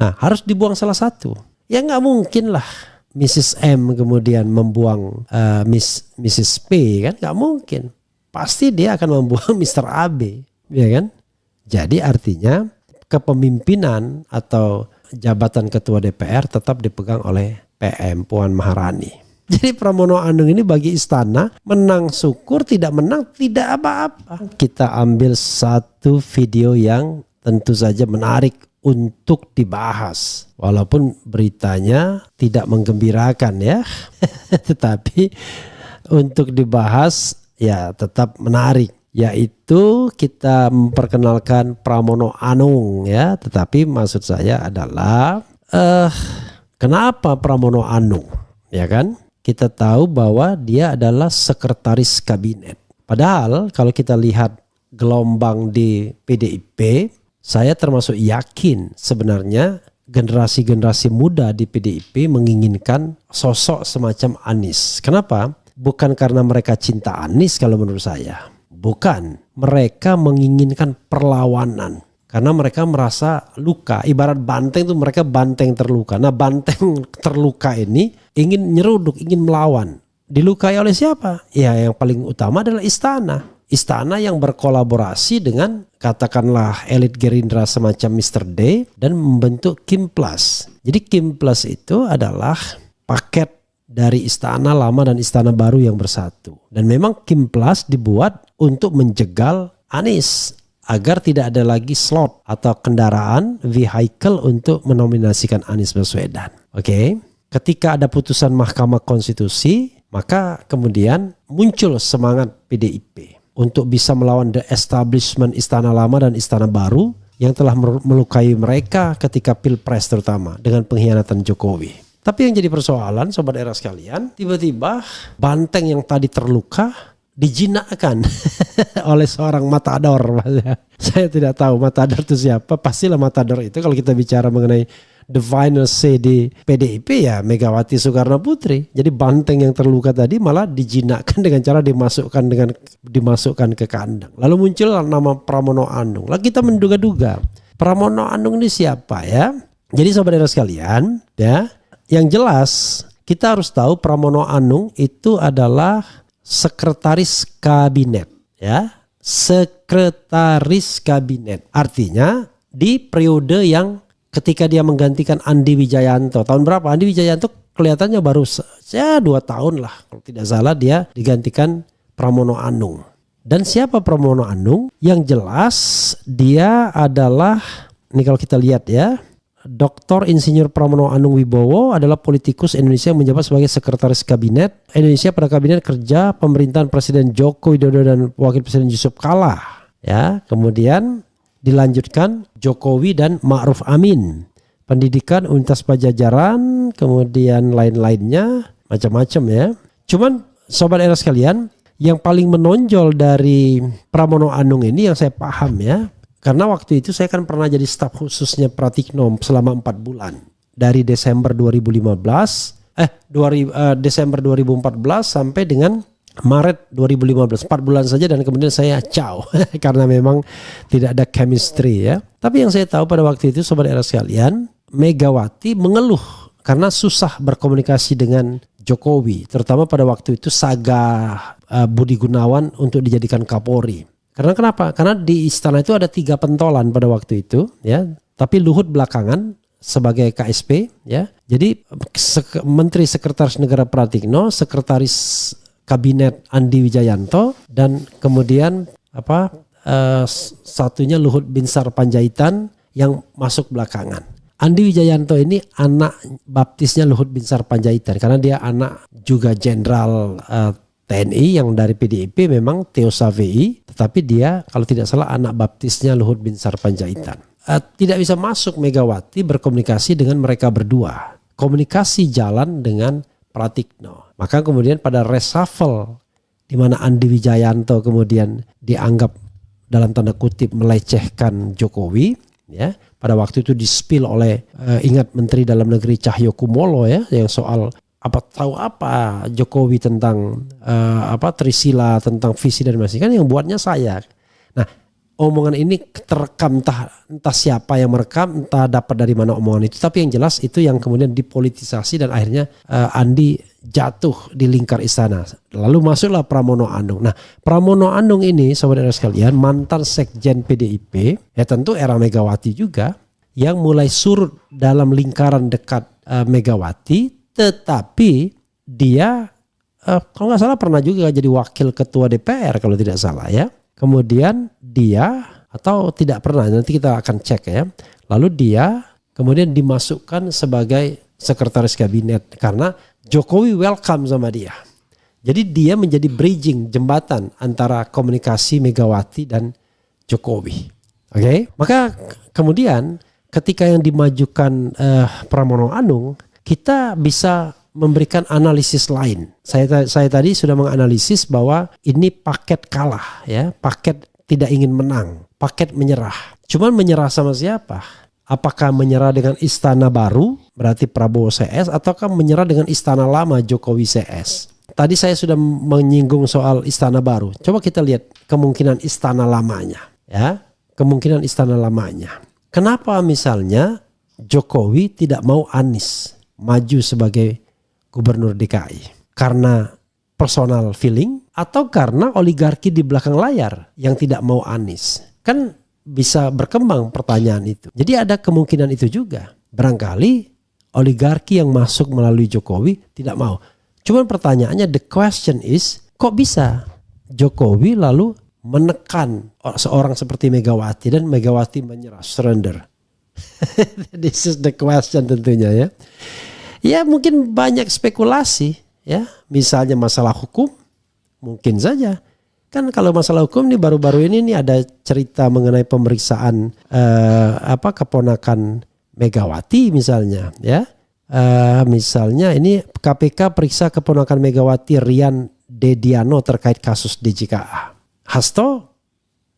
Nah, harus dibuang salah satu. Ya nggak mungkin lah Mrs. M kemudian membuang Mrs. P, kan nggak mungkin. Pasti dia akan membuang Mr. AB, ya kan? Jadi artinya kepemimpinan atau jabatan ketua DPR tetap dipegang oleh PM Puan Maharani. Jadi Pramono Anung ini bagi istana menang syukur, tidak menang tidak apa-apa. Kita ambil satu video yang tentu saja menarik untuk dibahas. Walaupun beritanya tidak menggembirakan ya. Tetapi untuk dibahas ya tetap menarik. Yaitu kita memperkenalkan Pramono Anung ya. Tetapi maksud saya adalah kenapa Pramono Anung, ya kan? Kita tahu bahwa dia adalah sekretaris kabinet. Padahal kalau kita lihat gelombang di PDIP, saya termasuk yakin sebenarnya generasi-generasi muda di PDIP menginginkan sosok semacam Anies. Kenapa? Bukan karena mereka cinta Anies kalau menurut saya. Bukan. Mereka menginginkan perlawanan. Karena mereka merasa luka. Ibarat banteng itu mereka banteng terluka. Nah banteng terluka ini ingin nyeruduk, ingin melawan. Dilukai oleh siapa? Ya yang paling utama adalah istana. Istana yang berkolaborasi dengan katakanlah elit Gerindra semacam Mr. D dan membentuk Kim Plus. Jadi Kim Plus itu adalah paket dari istana lama dan istana baru yang bersatu. Dan memang Kim Plus dibuat untuk menjegal Anies agar tidak ada lagi slot atau kendaraan vehicle untuk menominasikan Anies Baswedan. Oke. Ketika ada putusan Mahkamah Konstitusi, maka kemudian muncul semangat PDIP untuk bisa melawan the establishment istana lama dan istana baru yang telah melukai mereka ketika Pilpres terutama dengan pengkhianatan Jokowi. Tapi yang jadi persoalan sobat era sekalian, tiba-tiba banteng yang tadi terluka dijinakkan oleh seorang matador. Saya tidak tahu matador itu siapa. Pastilah matador itu kalau kita bicara mengenai the final say di PDIP ya Megawati Soekarno Putri. Jadi banteng yang terluka tadi malah dijinakkan dengan cara dimasukkan ke kandang. Lalu muncul nama Pramono Anung. Lalu kita menduga-duga Pramono Anung ini siapa ya? Jadi sobat era sekalian ya, yang jelas kita harus tahu Pramono Anung itu adalah sekretaris kabinet ya, sekretaris kabinet. Artinya di periode yang ketika dia menggantikan Andi Wijayanto. Tahun berapa? Andi Wijayanto kelihatannya baru 2 tahun lah. Kalau tidak salah dia digantikan Pramono Anung. Dan siapa Pramono Anung? Yang jelas dia adalah, ini kalau kita lihat ya, Dr. Insinyur Pramono Anung Wibowo adalah politikus Indonesia yang menjabat sebagai sekretaris kabinet Indonesia pada kabinet kerja pemerintahan Presiden Joko Widodo dan Wakil Presiden Yusuf Kala. Ya, kemudian dilanjutkan Jokowi dan Ma'ruf Amin. Pendidikan Universitas Pajajaran, kemudian lain-lainnya macam-macam ya. Cuman sobat era sekalian, yang paling menonjol dari Pramono Anung ini yang saya paham ya. Karena waktu itu saya kan pernah jadi staf khususnya Pratikno selama 4 bulan. Dari Desember 2014 sampai dengan Maret 2015. 4 bulan saja dan kemudian saya ciao. Karena memang tidak ada chemistry ya. Tapi yang saya tahu pada waktu itu sobat era sekalian, Megawati mengeluh karena susah berkomunikasi dengan Jokowi. Terutama pada waktu itu saga Budi Gunawan untuk dijadikan Kapolri. Karena kenapa? Karena di istana itu ada 3 pentolan pada waktu itu ya. Tapi Luhut belakangan sebagai KSP ya. Jadi Menteri Sekretaris Negara Pratikno, Sekretaris Kabinet Andi Wijayanto, dan kemudian satunya Luhut Binsar Panjaitan yang masuk belakangan. Andi Wijayanto ini anak baptisnya Luhut Binsar Panjaitan karena dia anak juga jenderal TNI yang dari PDIP memang Teosa VI, tetapi dia kalau tidak salah anak baptisnya Luhut Binsar Panjaitan. Tidak bisa masuk Megawati berkomunikasi dengan mereka berdua. Komunikasi jalan dengan Pratikno. Maka kemudian pada reshuffle di mana Andi Wijayanto kemudian dianggap dalam tanda kutip melecehkan Jokowi ya. Pada waktu itu di-spill oleh ingat Menteri Dalam Negeri Cahyokumolo ya, yang soal tahu apa Jokowi tentang Trisila, tentang visi dan misi, kan yang buatnya saya. Nah, omongan ini terekam, entah siapa yang merekam, entah dapat dari mana omongan itu. Tapi yang jelas itu yang kemudian dipolitisasi dan akhirnya Andi jatuh di lingkar istana. Lalu masuklah Pramono Anung. Nah, Pramono Anung ini saudara sekalian mantan sekjen PDIP, ya tentu era Megawati juga, yang mulai surut dalam lingkaran dekat Megawati, tetapi dia kalau nggak salah pernah juga jadi wakil ketua DPR kalau tidak salah ya. Kemudian dia, atau tidak pernah, nanti kita akan cek ya. Lalu dia kemudian dimasukkan sebagai sekretaris kabinet karena Jokowi welcome sama dia. Jadi dia menjadi bridging, jembatan antara komunikasi Megawati dan Jokowi. Oke, maka kemudian ketika yang dimajukan Pramono Anung, kita bisa memberikan analisis lain. Saya tadi sudah menganalisis bahwa ini paket kalah ya, paket tidak ingin menang, paket menyerah. Cuman menyerah sama siapa? Apakah menyerah dengan istana baru berarti Prabowo CS, ataukah menyerah dengan istana lama Jokowi CS? Tadi saya sudah menyinggung soal istana baru. Coba kita lihat kemungkinan istana lamanya ya, kemungkinan istana lamanya. Kenapa misalnya Jokowi tidak mau Anies maju sebagai gubernur DKI? Karena personal feeling atau karena oligarki di belakang layar yang tidak mau Anies? Kan bisa berkembang pertanyaan itu. Jadi ada kemungkinan itu juga. Barangkali oligarki yang masuk melalui Jokowi tidak mau. Cuman pertanyaannya, the question is, kok bisa Jokowi lalu menekan seorang seperti Megawati dan Megawati menyerah, surrender? This is the question tentunya ya. Ya mungkin banyak spekulasi ya, misalnya masalah hukum, mungkin saja. Kan kalau masalah hukum nih baru-baru ini nih ada cerita mengenai pemeriksaan keponakan Megawati misalnya ya. Misalnya ini KPK periksa keponakan Megawati Rian Dediano terkait kasus DJKA. Hasto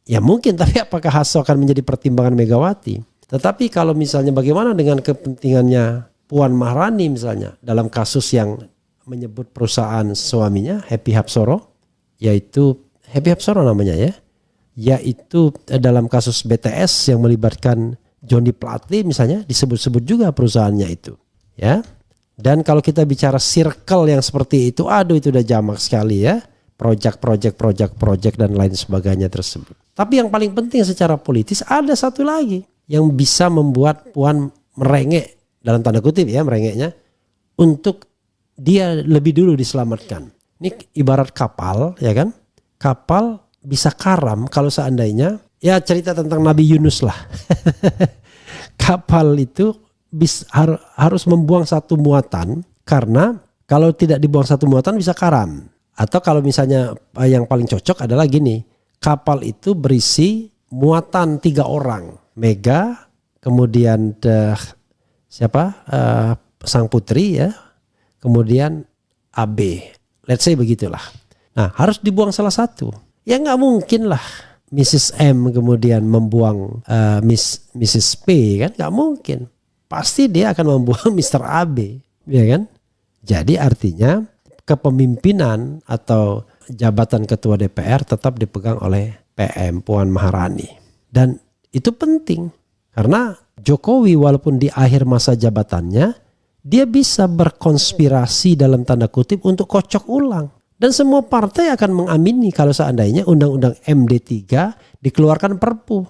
ya mungkin, tapi apakah Hasto akan menjadi pertimbangan Megawati? Tetapi kalau misalnya bagaimana dengan kepentingannya Puan Maharani misalnya dalam kasus yang menyebut perusahaan suaminya Happy Hapsoro, yaitu Happy Hapsoro namanya ya, yaitu dalam kasus BTS yang melibatkan Johnny Plate misalnya, disebut-sebut juga perusahaannya itu ya. Dan kalau kita bicara circle yang seperti itu, aduh itu udah jamak sekali ya, project dan lain sebagainya tersebut. Tapi yang paling penting secara politis ada satu lagi yang bisa membuat Puan merengek, dalam tanda kutip ya merengeknya, untuk dia lebih dulu diselamatkan. Ini ibarat kapal ya kan, kapal bisa karam kalau seandainya, ya cerita tentang Nabi Yunus lah. Kapal itu harus membuang satu muatan, karena kalau tidak dibuang satu muatan bisa karam. Atau kalau misalnya yang paling cocok adalah gini, kapal itu berisi muatan 3 orang, Mega, kemudian sang putri ya, kemudian AB, let's say begitulah. Nah harus dibuang salah satu. Ya nggak mungkin lah Mrs. M kemudian membuang Mrs. P, kan nggak mungkin. Pasti dia akan membuang Mr. AB, ya kan? Jadi artinya kepemimpinan atau jabatan ketua DPR tetap dipegang oleh PM Puan Maharani. Dan itu penting karena Jokowi walaupun di akhir masa jabatannya, dia bisa berkonspirasi dalam tanda kutip untuk kocok ulang. Dan semua partai akan mengamini kalau seandainya Undang-Undang MD3 dikeluarkan Perpu.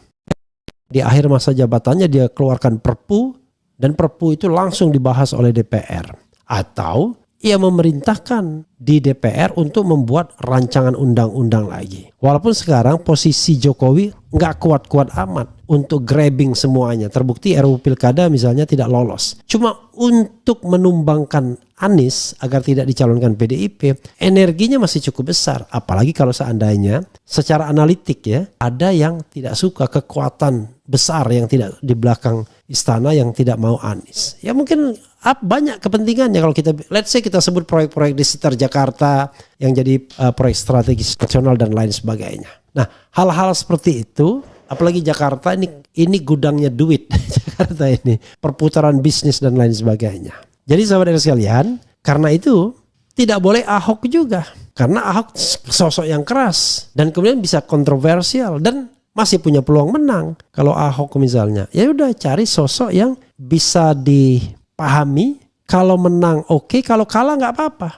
Di akhir masa jabatannya dia keluarkan Perpu, dan Perpu itu langsung dibahas oleh DPR. Atau ia memerintahkan di DPR untuk membuat rancangan undang-undang lagi. Walaupun sekarang posisi Jokowi nggak kuat-kuat amat untuk grabbing semuanya. Terbukti RUU Pilkada misalnya tidak lolos. Cuma untuk menumbangkan Anies agar tidak dicalonkan PDIP, energinya masih cukup besar. Apalagi kalau seandainya secara analitik ya, ada yang tidak suka kekuatan besar yang tidak di belakang istana yang tidak mau Anies. Ya mungkin banyak kepentingannya. Kalau kita, let's say kita sebut proyek-proyek di sekitar Jakarta yang jadi proyek strategis nasional dan lain sebagainya. Nah hal-hal seperti itu, apalagi Jakarta ini gudangnya duit. Jakarta ini perputaran bisnis dan lain sebagainya. Jadi sahabat sekalian, karena itu tidak boleh Ahok juga. Karena Ahok sosok yang keras dan kemudian bisa kontroversial dan masih punya peluang menang. Kalau Ahok misalnya, ya udah cari sosok yang bisa dipahami. Kalau menang oke, kalau kalah nggak apa-apa.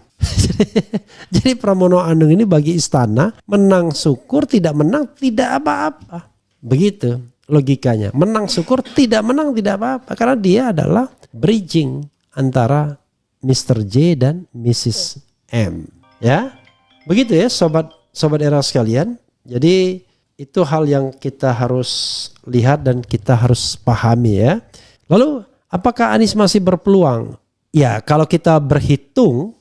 Jadi Pramono Anung ini bagi istana, menang syukur, tidak menang tidak apa-apa. Begitu logikanya. Menang syukur, tidak menang tidak apa-apa. Karena dia adalah bridging antara Mr. J dan Mrs. M. Ya, begitu ya sobat era sekalian. Jadi itu hal yang kita harus lihat dan kita harus pahami ya. Lalu apakah Anies masih berpeluang? Ya kalau kita berhitung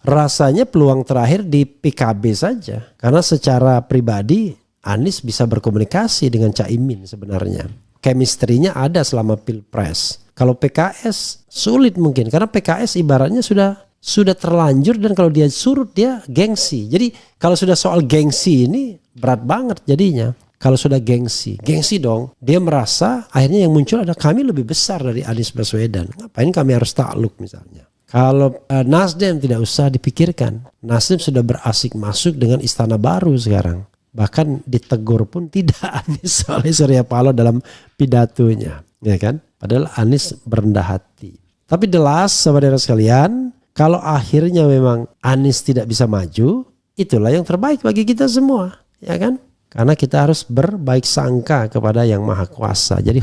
rasanya peluang terakhir di PKB saja. Karena secara pribadi Anies bisa berkomunikasi dengan Caimin sebenarnya. Chemistry-nya ada selama Pilpres. Kalau PKS sulit mungkin karena PKS ibaratnya sudah terlanjur dan kalau dia surut dia gengsi. Jadi kalau sudah soal gengsi ini berat banget jadinya. Kalau sudah gengsi dong. Dia merasa akhirnya yang muncul ada kami lebih besar dari Anies Baswedan. Ngapain kami harus takluk misalnya. Kalau Nasdem tidak usah dipikirkan. Nasdem sudah berasik masuk dengan istana baru sekarang. Bahkan ditegur pun tidak Anies oleh Surya Paloh dalam pidatonya. Ya kan? Padahal Anies berendah hati. Tapi jelas saudara sekalian, kalau akhirnya memang Anies tidak bisa maju, itulah yang terbaik bagi kita semua. Ya kan? Karena kita harus berbaik sangka kepada Yang Maha Kuasa. Jadi